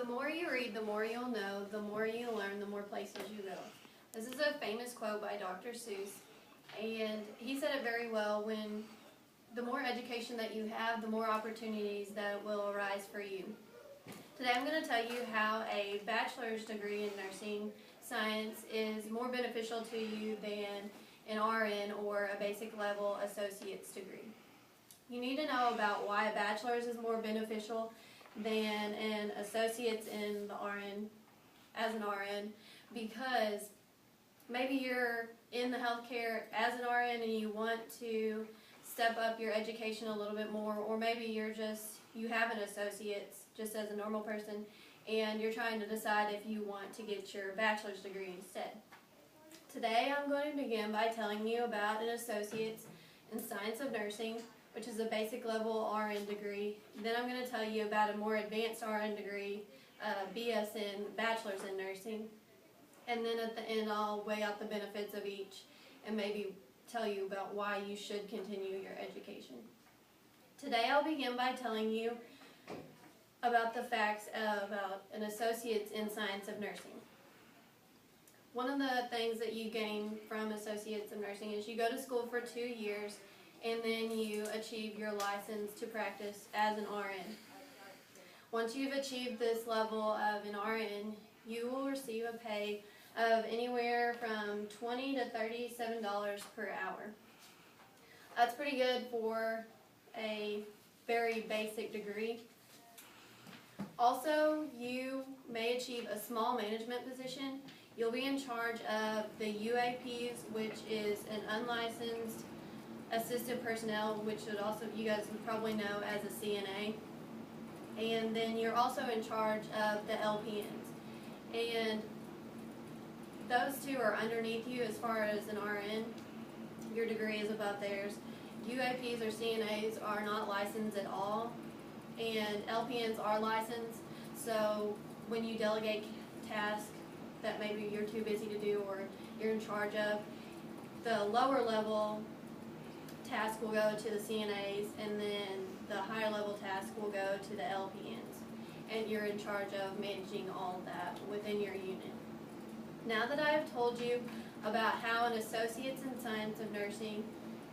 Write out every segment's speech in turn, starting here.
more you read, the more you'll know. The more you learn, the more places you go. This is a famous quote by Dr. Seuss, and he said it very well. When the more education that you have, the more opportunities that will arise for you. Today I'm going to tell you how a bachelor's degree in nursing science is more beneficial to you than an RN or a basic level associate's degree. You need to know about why a bachelor's is more beneficial than an associate's in the RN, as an RN, because maybe you're in the healthcare as an RN and you want to step up your education a little bit more, or maybe you have an associate's just as a normal person and you're trying to decide if you want to get your bachelor's degree instead. Today I'm going to begin by telling you about an associate's in science of nursing, which is a basic level RN degree. Then I'm going to tell you about a more advanced RN degree, BSN, bachelor's in nursing. And then at the end I'll weigh out the benefits of each and maybe tell you about why you should continue your education. Today I'll begin by telling you about the facts about an associate's in science of nursing. One of the things that you gain from associates of nursing is you go to school for 2 years and then you achieve your license to practice as an RN. Once you've achieved this level of an RN, you will receive a pay of anywhere from $20 to $37 per hour. That's pretty good for a very basic degree. Also, you may achieve a small management position. You'll be in charge of the UAPs, which is an unlicensed assistant personnel, which you guys would probably know as a CNA. And then you're also in charge of the LPNs. And those two are underneath you as far as an RN. Your degree is above theirs. UAPs or CNAs are not licensed at all, and LPNs are licensed. So when you delegate tasks that maybe you're too busy to do or you're in charge of, the lower level task will go to the CNAs, and then the higher level task will go to the LPNs. And you're in charge of managing all of that within your unit. Now that I have told you about how an associate's in science of nursing,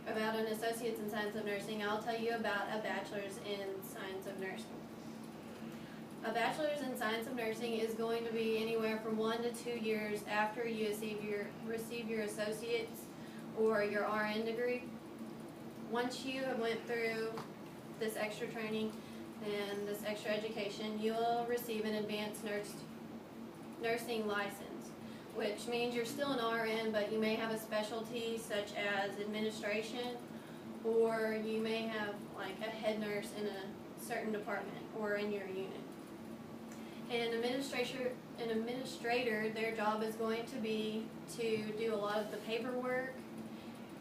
I'll tell you about a bachelor's in science of nursing. A bachelor's in science of nursing is going to be anywhere from 1 to 2 years after you receive your associate's or your RN degree. Once you have went through this extra training and this extra education, you will receive an advanced nursing license, which means you're still an RN, but you may have a specialty such as administration, or you may have like a head nurse in a certain department or in your unit. An administrator, their job is going to be to do a lot of the paperwork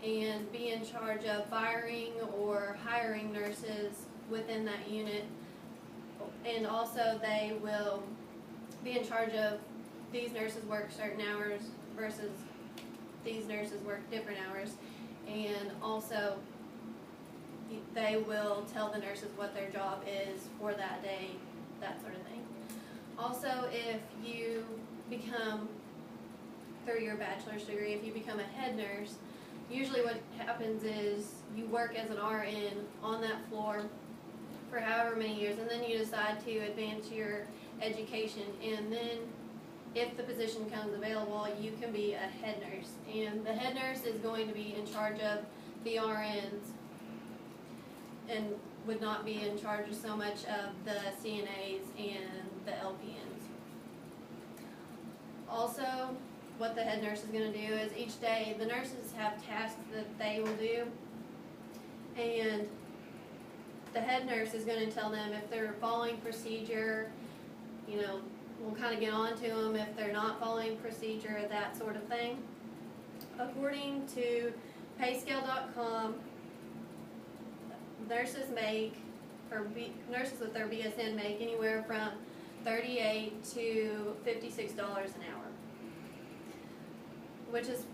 and be in charge of firing or hiring nurses within that unit. And also they will be in charge of these nurses work certain hours versus these nurses work different hours. And also they will tell the nurses what their job is for that day, that sort of thing. Also, if you become, through your bachelor's degree, if you become a head nurse, usually what happens is you work as an RN on that floor for however many years, and then you decide to advance your education, and then if the position comes available, you can be a head nurse. And the head nurse is going to be in charge of the RNs and would not be in charge of so much of the CNAs and the LPNs. Also, what the head nurse is going to do is each day the nurses have tasks that they will do, and the head nurse is going to tell them if they're following procedure. We'll kind of get on to them if they're not following procedure, that sort of thing. According to payscale.com, nurses with their BSN make anywhere from $38 to $56 an hour, which is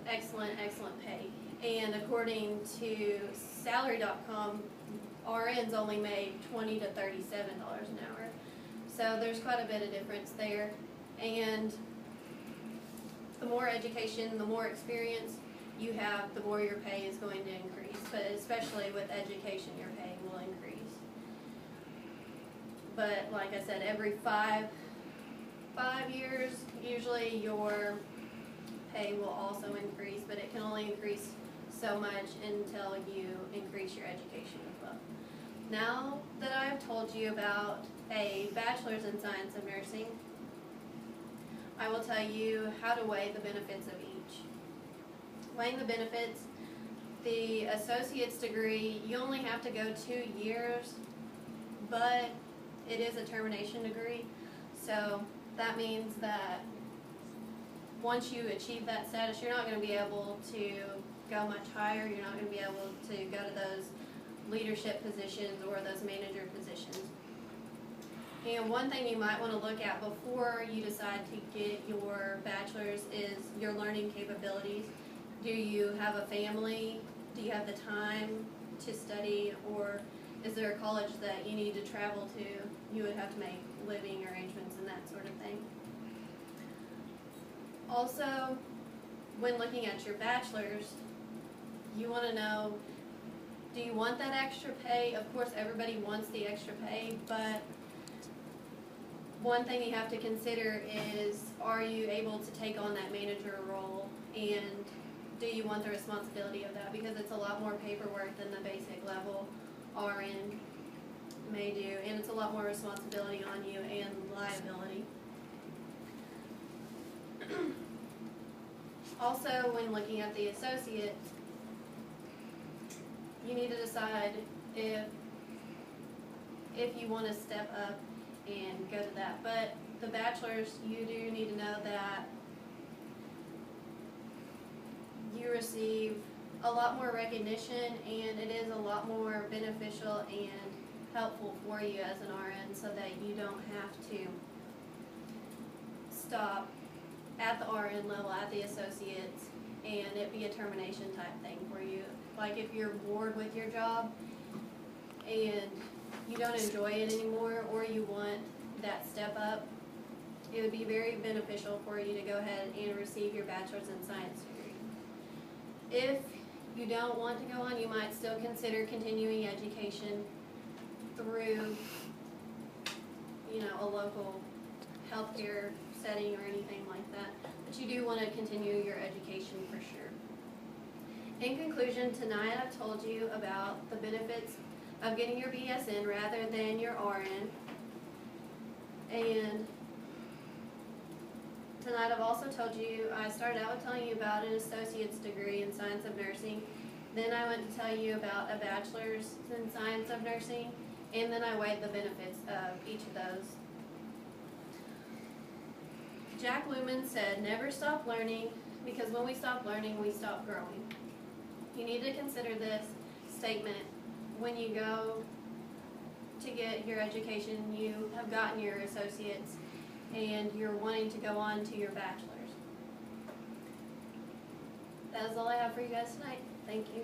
excellent pay. And according to salary.com, RNs only make $20 to $37 an hour. So there's quite a bit of difference there. And the more education, the more experience you have, the more your pay is going to increase. But especially with education, your pay will increase. But like I said, every five years, usually your pay will also increase, but it can only increase so much until you increase your education as well. Now that I've told you about a bachelor's in science of nursing, I will tell you how to weigh the benefits of each. Weighing the benefits, the associate's degree, you only have to go 2 years, but it is a termination degree. So that means that once you achieve that status, you're not going to be able to go much higher. You're not going to be able to go to those leadership positions or those manager positions. And one thing you might want to look at before you decide to get your bachelor's is your learning capabilities. Do you have a family? Do you have the time to study? Or is there a college that you need to travel to? You would have to make living arrangements and that sort of thing. Also, when looking at your bachelor's, you want to know, do you want that extra pay? Of course, everybody wants the extra pay, but one thing you have to consider is, are you able to take on that manager role, and do you want the responsibility of that? Because it's a lot more paperwork than the basic level RN may do, and it's a lot more responsibility on you and liability. Also, when looking at the associate, you need to decide if you want to step up and go to that. But the bachelor's, you do need to know that you receive a lot more recognition, and it is a lot more beneficial and helpful for you as an RN, so that you don't have to stop at the RN level, at the associates, and it be a termination type thing for you. Like if you're bored with your job and you don't enjoy it anymore, or you want that step up, it would be very beneficial for you to go ahead and receive your bachelor's in science degree. If you don't want to go on, you might still consider continuing education through, a local healthcare setting or anything like that. But you do want to continue your education for sure. In conclusion, tonight I've told you about the benefits of getting your BSN rather than your RN. And tonight I've also told you, I started out with telling you about an associate's degree in science of nursing. Then I went to tell you about a bachelor's in science of nursing. And then I weighed the benefits of each of those. Jack Lumen said, never stop learning, because when we stop learning, we stop growing. You need to consider this statement when you go to get your education. You have gotten your associates, and you're wanting to go on to your bachelor's. That is all I have for you guys tonight. Thank you.